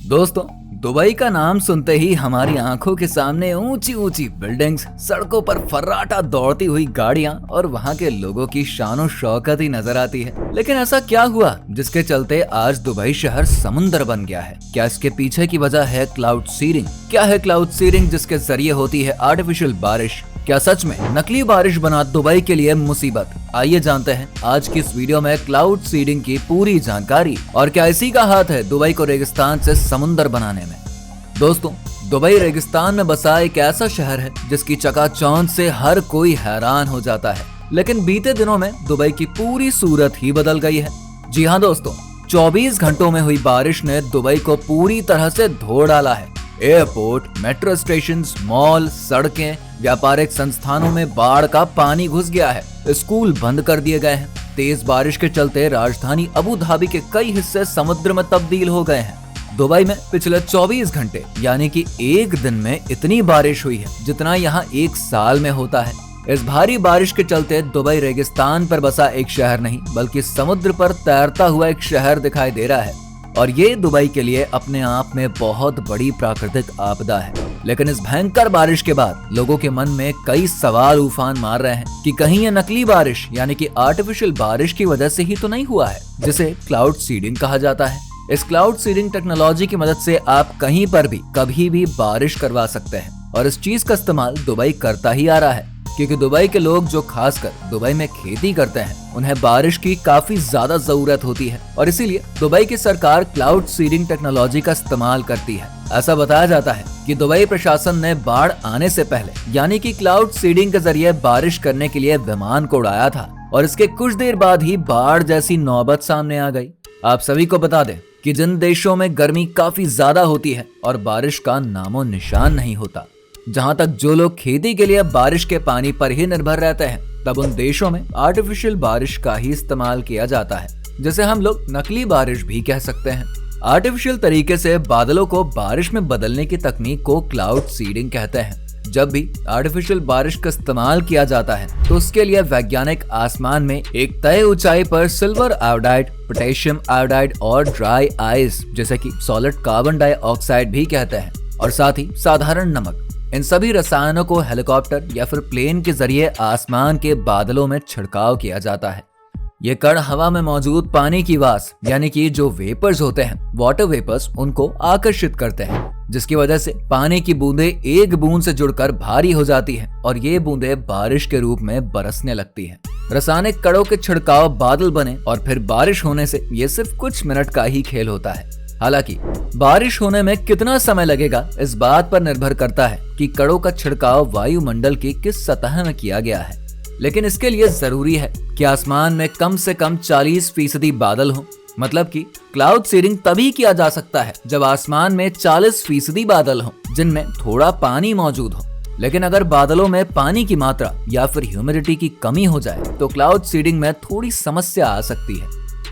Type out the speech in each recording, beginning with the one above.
दोस्तों, दुबई का नाम सुनते ही हमारी आंखों के सामने ऊंची ऊंची बिल्डिंग्स, सड़कों पर फर्राटा दौड़ती हुई गाड़ियां और वहां के लोगों की शानो शौकत ही नजर आती है। लेकिन ऐसा क्या हुआ जिसके चलते आज दुबई शहर समुंदर बन गया है? क्या इसके पीछे की वजह है क्लाउड सीडिंग? क्या है क्लाउड सीडिंग जिसके जरिए होती है आर्टिफिशियल बारिश? क्या सच में नकली बारिश बना दुबई के लिए मुसीबत? आइए जानते हैं आज की इस वीडियो में क्लाउड सीडिंग की पूरी जानकारी और क्या इसी का हाथ है दुबई को रेगिस्तान से समुंदर बनाने में। दोस्तों, दुबई रेगिस्तान में बसा एक ऐसा शहर है जिसकी चकाचौंध से हर कोई हैरान हो जाता है। लेकिन बीते दिनों में दुबई की पूरी सूरत ही बदल गई है। जी हाँ दोस्तों, 24 घंटों में हुई बारिश ने दुबई को पूरी तरह से धो डाला है। एयरपोर्ट, मेट्रो स्टेशन, मॉल, सड़कें, व्यापारिक संस्थानों में बाढ़ का पानी घुस गया है। स्कूल बंद कर दिए गए हैं। तेज बारिश के चलते राजधानी अबू धाबी के कई हिस्से समुद्र में तब्दील हो गए हैं। दुबई में पिछले 24 घंटे यानी कि एक दिन में इतनी बारिश हुई है जितना यहाँ एक साल में होता है। इस भारी बारिश के चलते दुबई रेगिस्तान पर बसा एक शहर नहीं बल्कि समुद्र पर तैरता हुआ एक शहर दिखाई दे रहा है। और ये दुबई के लिए अपने आप में बहुत बड़ी प्राकृतिक आपदा है। लेकिन इस भयंकर बारिश के बाद लोगों के मन में कई सवाल उफान मार रहे हैं कि कहीं ये नकली बारिश यानी कि आर्टिफिशियल बारिश की वजह से ही तो नहीं हुआ है, जिसे क्लाउड सीडिंग कहा जाता है। इस क्लाउड सीडिंग टेक्नोलॉजी की मदद से आप कहीं पर भी कभी भी बारिश करवा सकते हैं और इस चीज का इस्तेमाल दुबई करता ही आ रहा है, क्योंकि दुबई के लोग जो खासकर दुबई में खेती करते हैं उन्हें बारिश की काफी ज्यादा जरूरत होती है और इसीलिए दुबई की सरकार क्लाउड सीडिंग टेक्नोलॉजी का इस्तेमाल करती है। ऐसा बताया जाता है कि दुबई प्रशासन ने बाढ़ आने से पहले यानी कि क्लाउड सीडिंग के जरिए बारिश करने के लिए विमान को उड़ाया था और इसके कुछ देर बाद ही बाढ़ जैसी नौबत सामने आ गई। आप सभी को बता दें कि जिन देशों में गर्मी काफी ज्यादा होती है और बारिश का नामो निशान नहीं होता, जहां तक जो लोग खेती के लिए बारिश के पानी पर ही निर्भर रहते हैं, तब उन देशों में आर्टिफिशियल बारिश का ही इस्तेमाल किया जाता है, जिसे हम लोग नकली बारिश भी कह सकते हैं। आर्टिफिशियल तरीके से बादलों को बारिश में बदलने की तकनीक को क्लाउड सीडिंग कहते हैं। जब भी आर्टिफिशियल बारिश का इस्तेमाल किया जाता है तो उसके लिए वैज्ञानिक आसमान में एक तय ऊंचाई पर सिल्वर आयोडाइड, पोटेशियम आयोडाइड और ड्राई आइस जैसे कि सॉलिड कार्बन डाइऑक्साइड भी कहते हैं और साथ ही साधारण नमक, इन सभी रसायनों को हेलीकॉप्टर या फिर प्लेन के जरिए आसमान के बादलों में छिड़काव किया जाता है। ये कण हवा में मौजूद पानी की वाष्प यानी कि जो वेपर्स होते हैं, वाटर वेपर्स, उनको आकर्षित करते हैं, जिसकी वजह से पानी की बूंदें एक बूंद से जुड़कर भारी हो जाती हैं और ये बूंदें बारिश के रूप में बरसने लगती हैं। रासायनिक कणों के छिड़काव बादल बने और फिर बारिश होने से ये सिर्फ कुछ मिनट का ही खेल होता है। हालांकि बारिश होने में कितना समय लगेगा इस बात पर निर्भर करता है कि कणों का छिड़काव वायुमंडल की किस सतह में किया गया है। लेकिन इसके लिए जरूरी है कि आसमान में कम से कम 40% बादल हो। मतलब कि क्लाउड सीडिंग तभी किया जा सकता है जब आसमान में 40% बादल हो जिनमें थोड़ा पानी मौजूद हो। लेकिन अगर बादलों में पानी की मात्रा या फिर ह्यूमिडिटी की कमी हो जाए तो क्लाउड सीडिंग में थोड़ी समस्या आ सकती है।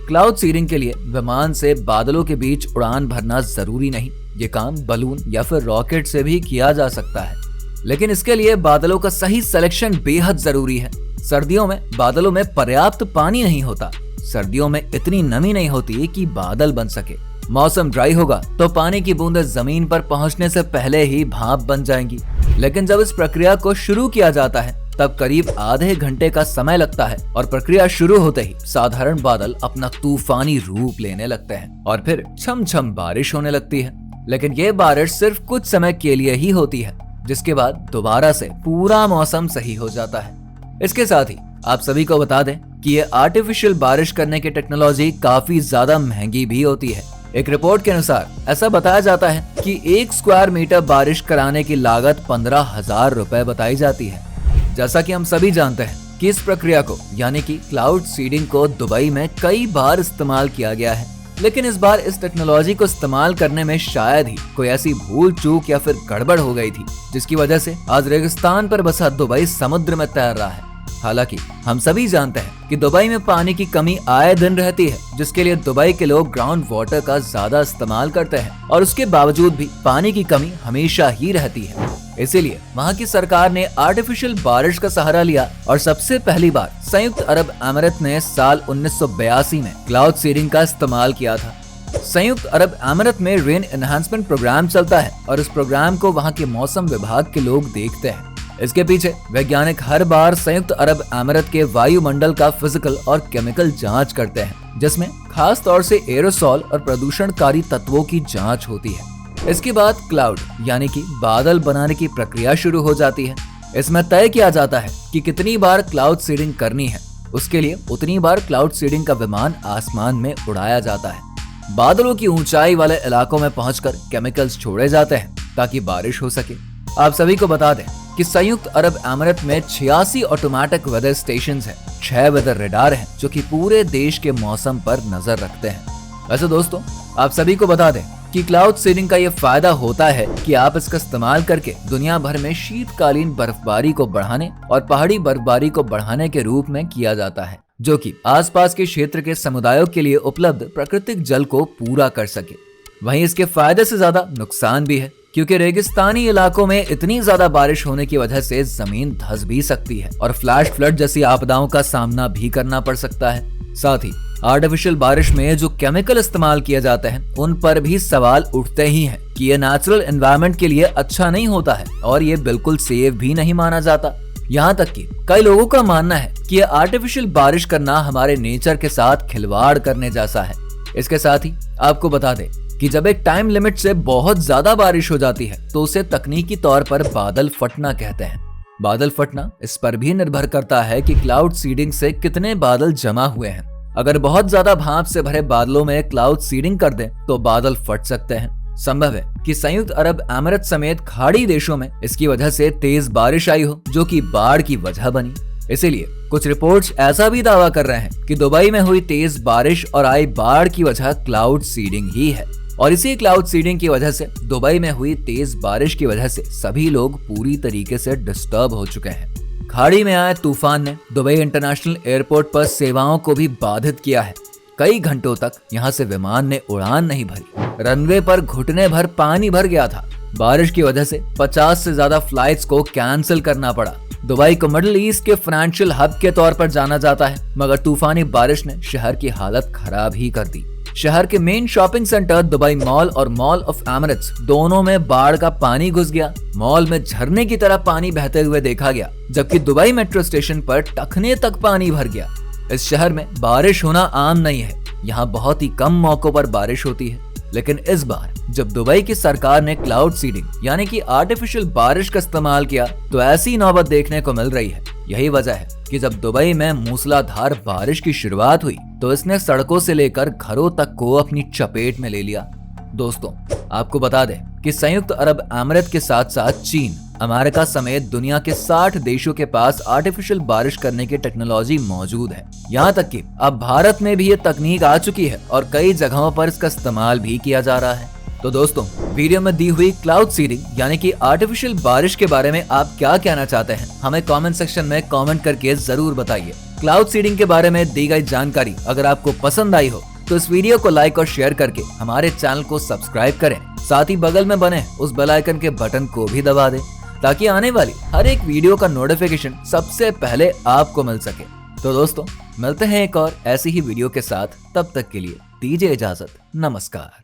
क्लाउड सीडिंग के लिए विमान से बादलों के बीच उड़ान भरना जरूरी नहीं। ये काम बलून या फिर रॉकेट से भी किया जा सकता है, लेकिन इसके लिए बादलों का सही सिलेक्शन बेहद जरूरी है। सर्दियों में बादलों में पर्याप्त पानी नहीं होता। सर्दियों में इतनी नमी नहीं होती कि बादल बन सके। मौसम ड्राई होगा तो पानी की बूंदें जमीन पर पहुंचने से पहले ही भाप बन जाएंगी। लेकिन जब इस प्रक्रिया को शुरू किया जाता है तब करीब आधे घंटे का समय लगता है और प्रक्रिया शुरू होते ही साधारण बादल अपना तूफानी रूप लेने लगते हैं और फिर छम छम बारिश होने लगती है। लेकिन ये बारिश सिर्फ कुछ समय के लिए ही होती है, जिसके बाद दोबारा से पूरा मौसम सही हो जाता है। इसके साथ ही आप सभी को बता दें कि ये आर्टिफिशियल बारिश करने की टेक्नोलॉजी काफी ज्यादा महंगी भी होती है। एक रिपोर्ट के अनुसार ऐसा बताया जाता है कि 1 स्क्वायर मीटर बारिश कराने की लागत 15,000 रुपए बताई जाती है। जैसा कि हम सभी जानते हैं कि इस प्रक्रिया को यानी कि क्लाउड सीडिंग को दुबई में कई बार इस्तेमाल किया गया है, लेकिन इस बार इस टेक्नोलॉजी को इस्तेमाल करने में शायद ही कोई ऐसी भूल चूक या फिर गड़बड़ हो गई थी जिसकी वजह से आज रेगिस्तान पर बसा दुबई समुद्र में तैर रहा है। हालांकि हम सभी जानते हैं कि दुबई में पानी की कमी आए दिन रहती है, जिसके लिए दुबई के लोग ग्राउंड वाटर का ज्यादा इस्तेमाल करते हैं और उसके बावजूद भी पानी की कमी हमेशा ही रहती है। इसीलिए वहां की सरकार ने आर्टिफिशियल बारिश का सहारा लिया और सबसे पहली बार संयुक्त अरब अमीरात ने साल 1982 में क्लाउड सीडिंग का इस्तेमाल किया था। संयुक्त अरब अमीरात में रेन एनहांसमेंट प्रोग्राम चलता है और इस प्रोग्राम को वहाँ के मौसम विभाग के लोग देखते हैं। इसके पीछे वैज्ञानिक हर बार संयुक्त अरब अमीरात के वायुमंडल का फिजिकल और केमिकल जांच करते हैं, जिसमें खास तौर से एरोसॉल और प्रदूषणकारी तत्वों की जांच होती है। इसके बाद क्लाउड यानी कि बादल बनाने की प्रक्रिया शुरू हो जाती है। इसमें तय किया जाता है कि कितनी बार क्लाउड सीडिंग करनी है। उसके लिए उतनी बार क्लाउड सीडिंग का विमान आसमान में उड़ाया जाता है। बादलों की ऊंचाई वाले इलाकों में पहुंचकर केमिकल्स छोड़े जाते हैं ताकि बारिश हो सके। आप सभी को बता दें कि संयुक्त अरब अमीरात में 86 ऑटोमेटिक वेदर स्टेशन हैं, 6 वेदर रडार हैं जो कि पूरे देश के मौसम पर नजर रखते हैं। वैसे दोस्तों, आप सभी को बता दें कि क्लाउड सीडिंग का ये फायदा होता है कि आप इसका इस्तेमाल करके दुनिया भर में शीतकालीन बर्फबारी को बढ़ाने और पहाड़ी बर्फबारी को बढ़ाने के रूप में किया जाता है, जो कि आसपास के क्षेत्र के समुदायों के लिए उपलब्ध प्राकृतिक जल को पूरा कर सके। वहीं इसके फायदे से ज्यादा नुकसान भी है, क्योंकि रेगिस्तानी इलाकों में इतनी ज्यादा बारिश होने की वजह से जमीन धंस भी सकती है और फ्लैश फ्लड जैसी आपदाओं का सामना भी करना पड़ सकता है। साथ ही आर्टिफिशियल बारिश में जो केमिकल इस्तेमाल किए जाते हैं उन पर भी सवाल उठते ही हैं कि ये नेचुरल एनवायरनमेंट के लिए अच्छा नहीं होता है और ये बिल्कुल सेफ भी नहीं माना जाता। यहाँ तक कि कई लोगों का मानना है कि ये आर्टिफिशियल बारिश करना हमारे नेचर के साथ खिलवाड़ करने जैसा है। इसके साथ ही आपको बता दें कि जब एक टाइम लिमिट से बहुत ज्यादा बारिश हो जाती है तो उसे तकनीकी तौर पर बादल फटना कहते हैं। बादल फटना इस पर भी निर्भर करता है कि क्लाउड सीडिंग से कितने बादल जमा हुए हैं। अगर बहुत ज्यादा भाप से भरे बादलों में क्लाउड सीडिंग कर दें तो बादल फट सकते हैं। संभव है कि संयुक्त अरब अमीरात समेत खाड़ी देशों में इसकी वजह से तेज बारिश आई हो, जो कि बाढ़ की वजह बनी। इसीलिए कुछ रिपोर्ट्स ऐसा भी दावा कर रहे हैं कि दुबई में हुई तेज बारिश और आई बाढ़ की वजह क्लाउड सीडिंग ही है। और इसी क्लाउड सीडिंग की वजह से दुबई में हुई तेज बारिश की वजह से सभी लोग पूरी तरीके से डिस्टर्ब हो चुके हैं। खाड़ी में आए तूफान ने दुबई इंटरनेशनल एयरपोर्ट पर सेवाओं को भी बाधित किया है। कई घंटों तक यहाँ से विमान ने उड़ान नहीं भरी। रनवे पर घुटने भर पानी भर गया था। बारिश की वजह से 50 से ज्यादा फ्लाइट्स को कैंसिल करना पड़ा। दुबई को मिडिल ईस्ट के फाइनेंशियल हब के तौर पर जाना जाता है, मगर तूफानी बारिश ने शहर की हालत खराब ही कर दी। शहर के main shopping centre Dubai mall और मॉल ऑफ एमिरेट्स दोनों में बाढ़ का पानी घुस गया। मॉल में झरने की तरह पानी बहते हुए देखा गया, जबकि दुबई मेट्रो स्टेशन पर टखने तक पानी भर गया। इस शहर में बारिश होना आम नहीं है। यहाँ बहुत ही कम मौकों पर बारिश होती है, लेकिन इस बार जब दुबई की सरकार ने क्लाउड सीडिंग यानी कि आर्टिफिशियल बारिश का इस्तेमाल किया तो ऐसी नौबत देखने को मिल रही है। यही वजह है कि जब दुबई में मूसलाधार बारिश की शुरुआत हुई तो इसने सड़कों से लेकर घरों तक को अपनी चपेट में ले लिया। दोस्तों, आपको बता दें कि संयुक्त अरब अमीरात के साथ साथ चीन, अमेरिका समेत दुनिया के 60 देशों के पास आर्टिफिशियल बारिश करने की टेक्नोलॉजी मौजूद है। यहाँ तक कि अब भारत में भी ये तकनीक आ चुकी है और कई जगहों पर इसका इस्तेमाल भी किया जा रहा है। तो दोस्तों, वीडियो में दी हुई क्लाउड सीडिंग यानी कि आर्टिफिशियल बारिश के बारे में आप क्या कहना चाहते हैं, हमें कमेंट सेक्शन में कमेंट करके जरूर बताइए। क्लाउड सीडिंग के बारे में दी गई जानकारी अगर आपको पसंद आई हो तो इस वीडियो को लाइक और शेयर करके हमारे चैनल को सब्सक्राइब करें। साथ ही बगल में बने उस बेल आइकन के बटन को भी दबा दें ताकि आने वाली हर एक वीडियो का नोटिफिकेशन सबसे पहले आपको मिल सके। तो दोस्तों, मिलते हैं एक और ऐसी ही वीडियो के साथ। तब तक के लिए दीजिए इजाजत। नमस्कार।